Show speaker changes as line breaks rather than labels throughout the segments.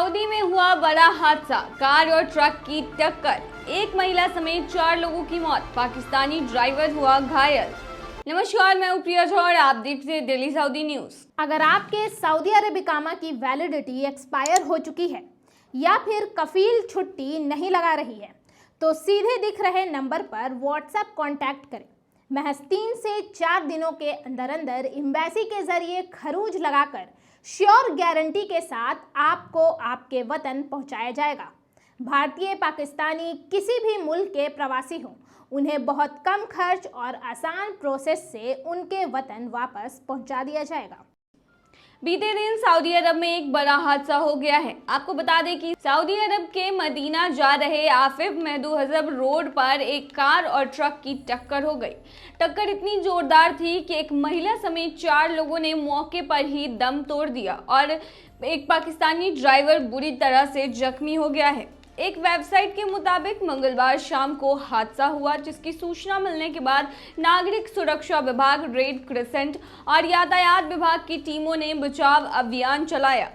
Saudi में हुआ बड़ा हादसा, कार और ट्रक की टक्कर, एक महिला समेत 4 लोगों की मौत, पाकिस्तानी ड्राइवर हुआ घायल। नमस्कार, मैं हूं प्रिया झा और आप देख रहे हैं डेली सऊदी न्यूज।
अगर आपके सऊदी अरब इकामा की वैलिडिटी एक्सपायर हो चुकी है या फिर कफील छुट्टी नहीं लगा रही है तो सीधे दिख रहे नंबर पर व्हाट्सएप कांटेक्ट करें। महज 3 से 4 दिनों के अंदर अंदर एम्बेसी के जरिए खरूज लगाकर श्योर गारंटी के साथ आपको आपके वतन पहुंचाया जाएगा। भारतीय, पाकिस्तानी, किसी भी मुल्क के प्रवासी हों, उन्हें बहुत कम खर्च और आसान प्रोसेस से उनके वतन वापस पहुंचा दिया जाएगा।
बीते दिन सऊदी अरब में एक बड़ा हादसा हो गया है। आपको बता दें कि सऊदी अरब के मदीना जा रहे आफिफ महदूहजब रोड पर एक कार और ट्रक की टक्कर हो गई। टक्कर इतनी जोरदार थी कि एक महिला समेत 4 लोगों ने मौके पर ही दम तोड़ दिया और एक पाकिस्तानी ड्राइवर बुरी तरह से जख्मी हो गया है। एक वेबसाइट के मुताबिक मंगलवार शाम को हादसा हुआ, जिसकी सूचना मिलने के बाद नागरिक सुरक्षा विभाग, रेड क्रिसेंट और यातायात विभाग की टीमों ने बचाव अभियान चलाया।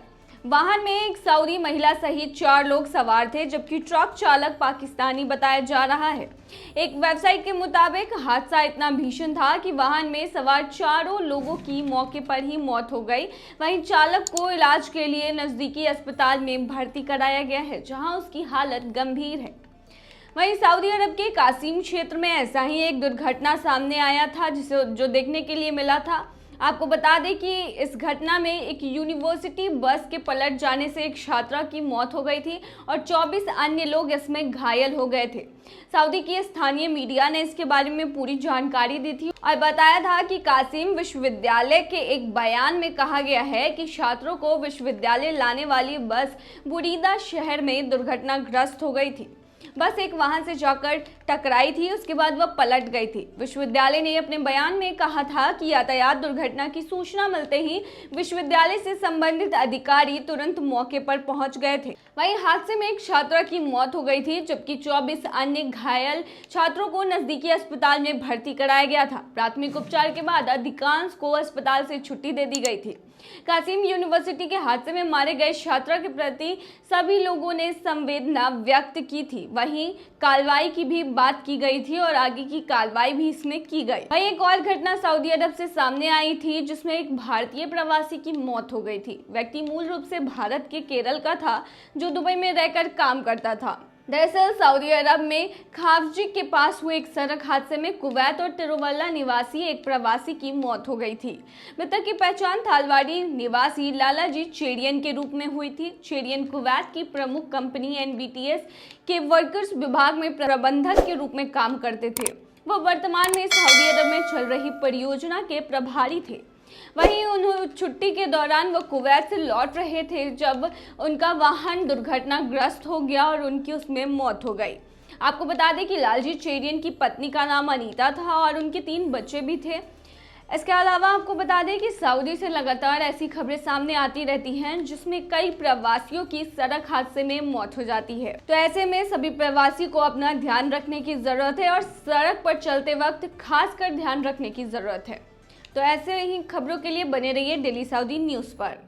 वाहन में एक सऊदी महिला सहित 4 लोग सवार थे, जबकि ट्रक चालक पाकिस्तानी बताया जा रहा है। एक वेबसाइट के मुताबिक हादसा इतना भीषण था कि वाहन में सवार 4 लोगों की मौके पर ही मौत हो गई। वहीं चालक को इलाज के लिए नजदीकी अस्पताल में भर्ती कराया गया है, जहां उसकी हालत गंभीर है। वहीं सऊदी अरब के कासिम क्षेत्र में ऐसा ही एक दुर्घटना सामने आया था, जो देखने के लिए मिला था। आपको बता दें कि इस घटना में एक यूनिवर्सिटी बस के पलट जाने से एक छात्रा की मौत हो गई थी और 24 अन्य लोग इसमें घायल हो गए थे। सऊदी की स्थानीय मीडिया ने इसके बारे में पूरी जानकारी दी थी और बताया था कि कासिम विश्वविद्यालय के एक बयान में कहा गया है कि छात्रों को विश्वविद्यालय लाने वाली बस बुरीदा शहर में दुर्घटनाग्रस्त हो गई थी। बस एक वाहन से जाकर टकराई थी, उसके बाद वह पलट गई थी। विश्वविद्यालय ने अपने बयान में कहा था कि यातायात दुर्घटना की सूचना मिलते ही विश्वविद्यालय से संबंधित अधिकारी तुरंत मौके पर पहुंच गए थे। वहीं हादसे में एक छात्रा की मौत हो गई थी, जबकि 24 अन्य घायल छात्रों को नजदीकी अस्पताल में भर्ती कराया गया था। प्राथमिक उपचार के बाद अधिकांश को अस्पताल से छुट्टी दे दी गई थी। कासिम यूनिवर्सिटी के हादसे में मारे गए छात्रा के प्रति सभी लोगों ने संवेदना व्यक्त की थी। वहीं कार्रवाई की भी बात की गई थी और आगे की कार्रवाई भी इसमें की गई। वहीं एक और घटना सऊदी अरब से सामने आई थी, जिसमें एक भारतीय प्रवासी की मौत हो गई थी। व्यक्ति मूल रूप से भारत के केरल का था, जो दुबई में रहकर काम करता था। दरअसल सऊदी अरब में खाफजी के पास हुए एक सड़क हादसे में कुवैत और तिरुवल्ला निवासी एक प्रवासी की मौत हो गई थी। मृतक की पहचान थालवाड़ी निवासी लालाजी चेडियन के रूप में हुई थी। चेडियन कुवैत की प्रमुख कंपनी एनबीटीएस के वर्कर्स विभाग में प्रबंधक के रूप में काम करते थे। वह वर्तमान में सऊदी अरब में चल रही परियोजना के प्रभारी थे। वहीं उन्होंने छुट्टी के दौरान वो कुवैत से लौट रहे थे जब उनका वाहन दुर्घटनाग्रस्त हो गया और उनकी उसमें मौत हो गई। आपको बता दें कि लालजी चेडियन की पत्नी का नाम अनीता था और उनके 3 बच्चे भी थे। इसके अलावा आपको बता दें कि सऊदी से लगातार ऐसी खबरें सामने आती रहती हैं, जिसमें कई प्रवासियों की सड़क हादसे में मौत हो जाती है। तो ऐसे में सभी प्रवासी को अपना ध्यान रखने की जरूरत है और सड़क पर चलते वक्त खासकर ध्यान रखने की जरूरत है। तो ऐसे ही खबरों के लिए बने रहिए डेली सऊदी न्यूज़ पर।